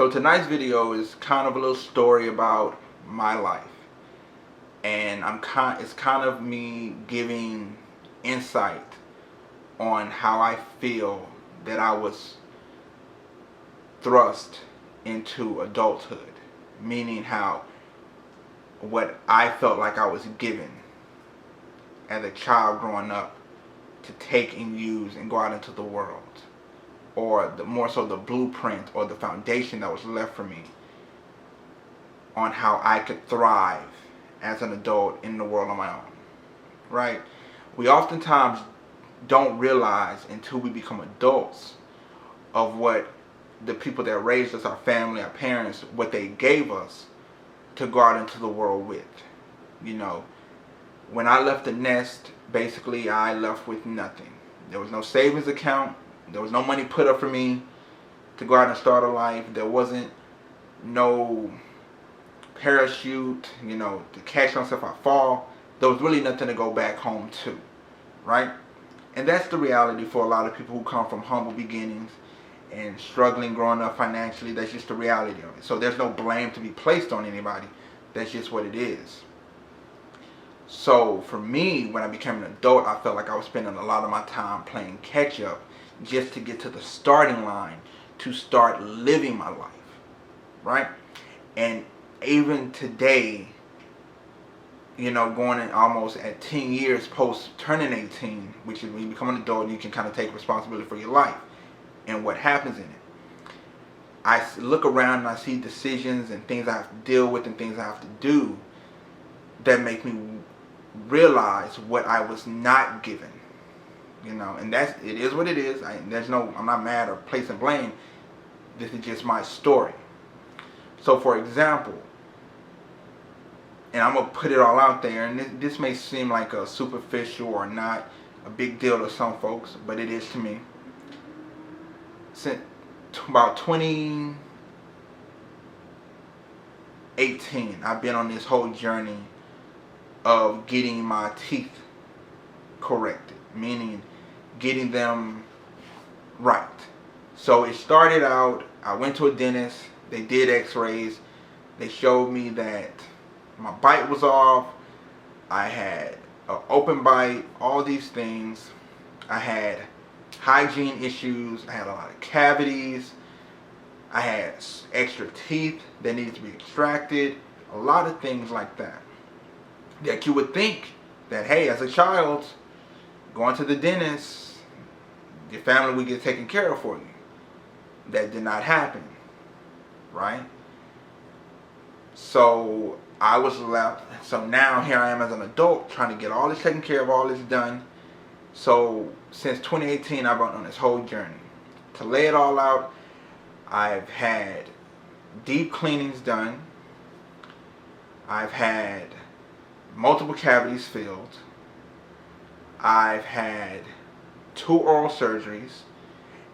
So tonight's video is kind of a little story about my life, and it's kind of me giving insight on how I feel that I was thrust into adulthood, meaning how what I felt like I was given as a child growing up to take and use and go out into the world, or more so the blueprint or the foundation that was left for me on how I could thrive as an adult in the world on my own, right? We oftentimes don't realize until we become adults of what the people that raised us, our family, our parents, what they gave us to go out into the world with. You know, when I left the nest, basically I left with nothing. There was no savings account. There was no money put up for me to go out and start a life. There wasn't no parachute, to catch myself if I fall. There was really nothing to go back home to, right? And that's the reality for a lot of people who come from humble beginnings and struggling growing up financially. That's just the reality of it. So there's no blame to be placed on anybody. That's just what it is. So for me, when I became an adult, I felt like I was spending a lot of my time playing catch up just to get to the starting line to start living my life, right? And even today, going in almost at 10 years post turning 18, which is when you become an adult and you can kind of take responsibility for your life and what happens in it. I look around and I see decisions and things I have to deal with and things I have to do that make me realize what I was not given. And it is what it is. I'm not mad or placing blame. This is just my story. So for example, and I'm going to put it all out there, and this may seem like a superficial or not a big deal to some folks, but it is to me. Since about 2018, I've been on this whole journey of getting my teeth corrected, meaning getting them right. So it started out, I went to a dentist, they did x-rays, they showed me that my bite was off, I had an open bite, all these things. I had hygiene issues, I had a lot of cavities, I had extra teeth that needed to be extracted, a lot of things like that. That you would think that, hey, as a child, going to the dentist, your family would get taken care of for you. That did not happen, right? So I was left. So now here I am as an adult trying to get all this taken care of, all this done. So since 2018, I've been on this whole journey. To lay it all out, I've had deep cleanings done. I've had multiple cavities filled. I've had 2 oral surgeries,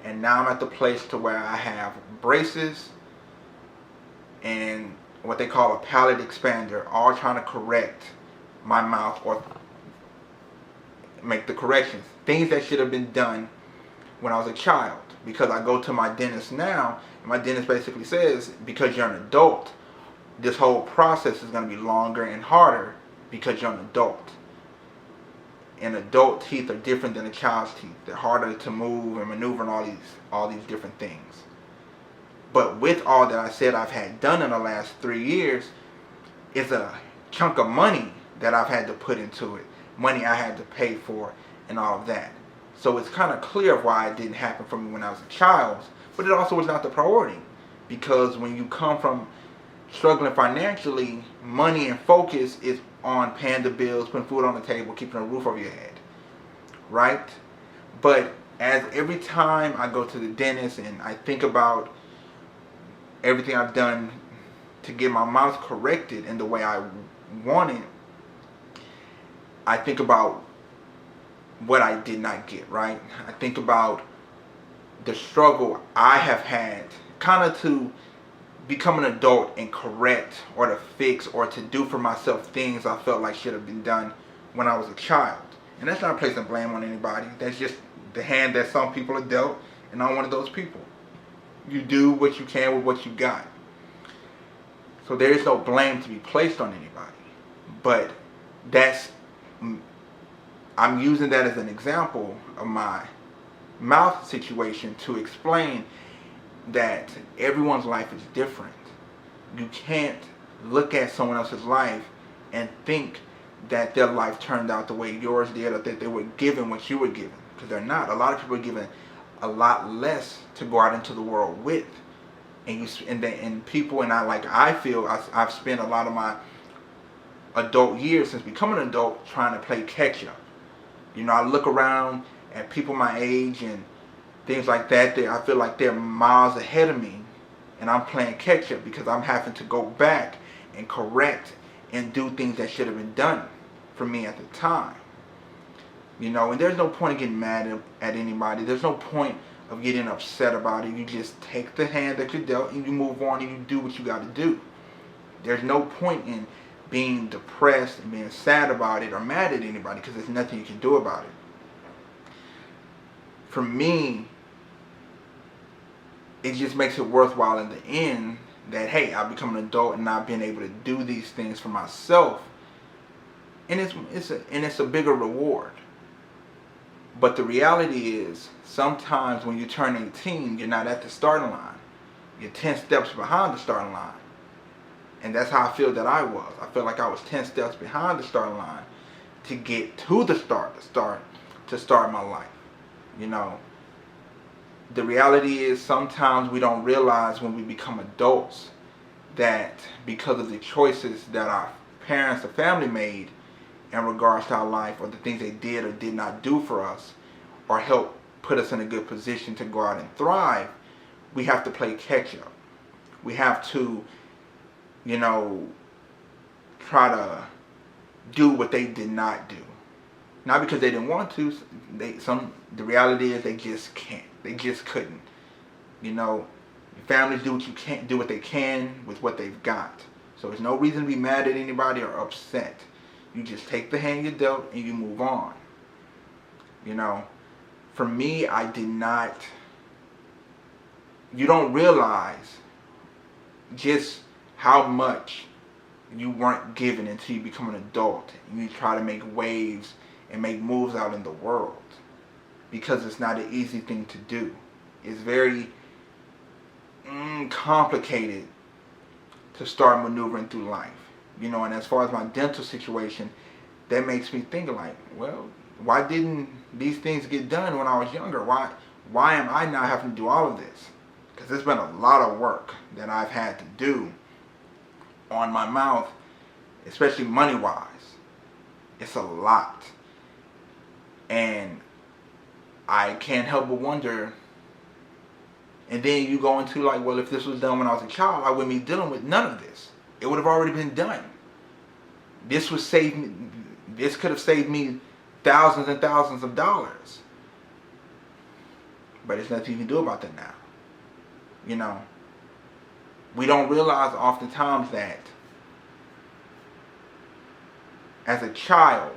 and now I'm at the place to where I have braces and what they call a palate expander, all trying to correct my mouth or make the corrections. Things that should have been done when I was a child, because I go to my dentist now, and my dentist basically says, because you're an adult, this whole process is going to be longer and harder because you're an adult. And adult teeth are different than a child's teeth. They're harder to move and maneuver and all these different things. But with all that I said I've had done in the last 3 years, it's a chunk of money that I've had to put into it. Money I had to pay for and all of that. So it's kind of clear why it didn't happen for me when I was a child. But it also was not the priority. Because when you come from struggling financially, money and focus is on paying the bills, putting food on the table, keeping a roof over your head, right? But as every time I go to the dentist and I think about everything I've done to get my mouth corrected in the way I want it, I think about what I did not get, right? I think about the struggle I have had kind of to become an adult and correct or to fix or to do for myself things I felt like should have been done when I was a child. And that's not placing blame on anybody. That's just the hand that some people are dealt, and I'm one of those people. You do what you can with what you got. So there is no blame to be placed on anybody. But that's, I'm using that as an example of my mouth situation to explain that everyone's life is different. You can't look at someone else's life and think that their life turned out the way yours did, or that they were given what you were given, because they're not. A lot of people are given a lot less to go out into the world with, and people, and I feel I've spent a lot of my adult years since becoming an adult trying to play catch up. I look around at people my age and things like that. I feel like they're miles ahead of me, and I'm playing catch up because I'm having to go back and correct and do things that should have been done for me at the time. And there's no point in getting mad at anybody. There's no point of getting upset about it. You just take the hand that you're dealt and you move on and you do what you got to do. There's no point in being depressed and being sad about it or mad at anybody, because there's nothing you can do about it. For me, it just makes it worthwhile in the end that, hey, I've become an adult and I've been able to do these things for myself, and it's a bigger reward. But the reality is, sometimes when you turn 18, you're not at the starting line. You're 10 steps behind the starting line. And that's how I feel that I was. I felt like I was 10 steps behind the starting line to get to the to start my life. The reality is, sometimes we don't realize when we become adults that because of the choices that our parents or family made in regards to our life, or the things they did or did not do for us, or help put us in a good position to go out and thrive, we have to play catch up. We have to, try to do what they did not do. Not because they didn't want to. The reality is they just can't. They just couldn't. Families do what they can with what they've got. So there's no reason to be mad at anybody or upset. You just take the hand you're dealt and you move on. For me, I did not. You don't realize just how much you weren't given until you become an adult and you try to make waves and make moves out in the world, because it's not an easy thing to do. It's very complicated to start maneuvering through life. And as far as my dental situation, that makes me think like, well, why didn't these things get done when I was younger? Why am I now having to do all of this? Because there's been a lot of work that I've had to do on my mouth, especially money-wise. It's a lot. And I can't help but wonder, and then you go into like, well, if this was done when I was a child, I wouldn't be dealing with none of this. It would have already been done. This could have saved me thousands and thousands of dollars. But there's nothing you can do about that now. We don't realize oftentimes that as a child,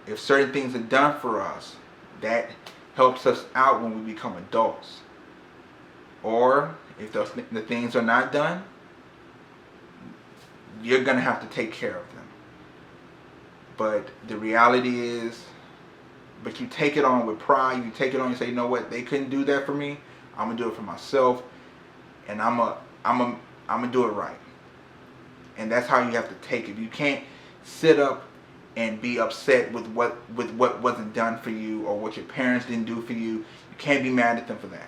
if certain things are done for us, that helps us out when we become adults. Or if the things are not done, you're going to have to take care of them. But the reality is, but you take it on with pride. You take it on and say, you know what, they couldn't do that for me. I'm going to do it for myself. And I'm gonna do it right. And that's how you have to take it. You can't sit up and be upset with what wasn't done for you, or what your parents didn't do for you. You can't be mad at them for that.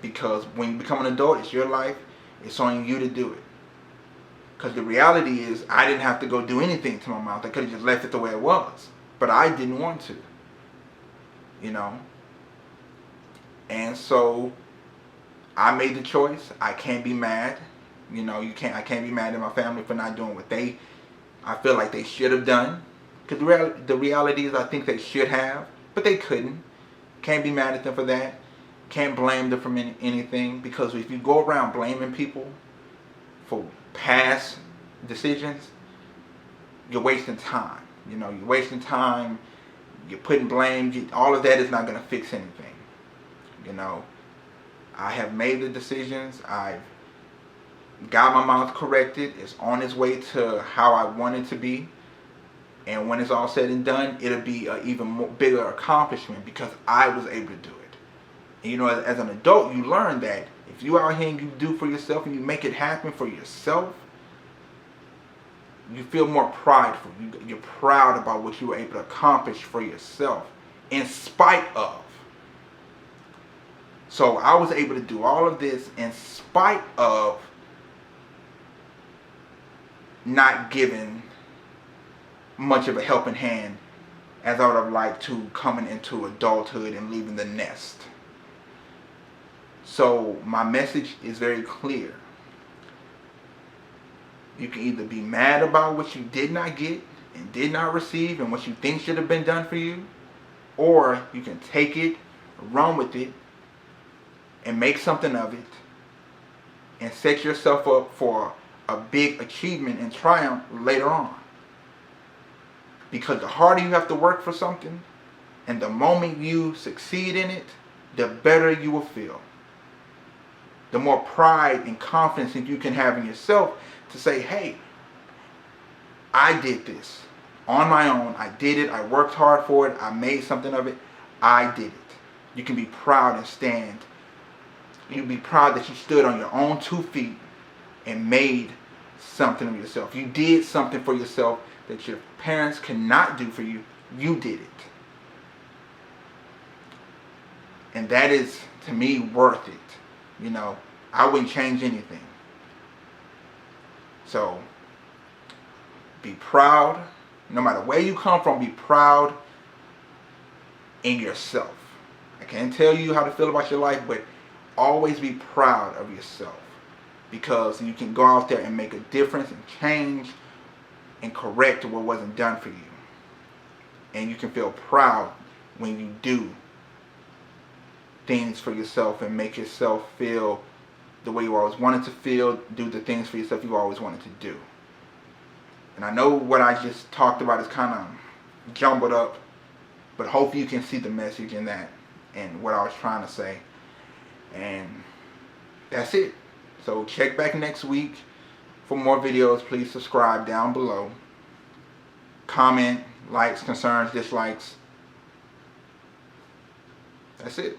Because when you become an adult, it's your life. It's on you to do it. Because the reality is, I didn't have to go do anything to my mouth. I could have just left it the way it was. But I didn't want to. And so I made the choice. I can't be mad. I can't be mad at my family for not doing what I feel like they should have done. Because the reality is, I think they should have, but they couldn't. Can't be mad at them for that. Can't blame them for anything, because if you go around blaming people for past decisions, you're wasting time. You're wasting time. You're putting blame. All of that is not going to fix anything. I have made the decisions. I've got my mouth corrected. It's on its way to how I want it to be. And when it's all said and done, it'll be an even more bigger accomplishment because I was able to do it. And you know, as an adult, you learn that if you out here and you do for yourself and you make it happen for yourself, you feel more prideful. You're proud about what you were able to accomplish for yourself in spite of. So I was able to do all of this in spite of not giving much of a helping hand as I would have liked to coming into adulthood and leaving the nest. So my message is very clear. You can either be mad about what you did not get and did not receive and what you think should have been done for you, or you can take it, run with it, and make something of it, and set yourself up for a big achievement and triumph later on. Because the harder you have to work for something, and the moment you succeed in it, the better you will feel. The more pride and confidence that you can have in yourself to say, hey, I did this on my own. I did it. I worked hard for it. I made something of it. I did it. You can be proud and stand. You can be proud that you stood on your own 2 feet and made something of yourself. You did something for yourself that your parents cannot do for you. You did it. And that is, to me, worth it. You know, I wouldn't change anything. So, be proud. No matter where you come from, be proud in yourself. I can't tell you how to feel about your life, but always be proud of yourself. Because you can go out there and make a difference and change and correct what wasn't done for you. And you can feel proud when you do things for yourself and make yourself feel the way you always wanted to feel, do the things for yourself you always wanted to do. And I know what I just talked about is kind of jumbled up, but hopefully you can see the message in that and what I was trying to say. And that's it. So check back next week for more videos. Please subscribe down below. Comment, likes, concerns, dislikes. That's it.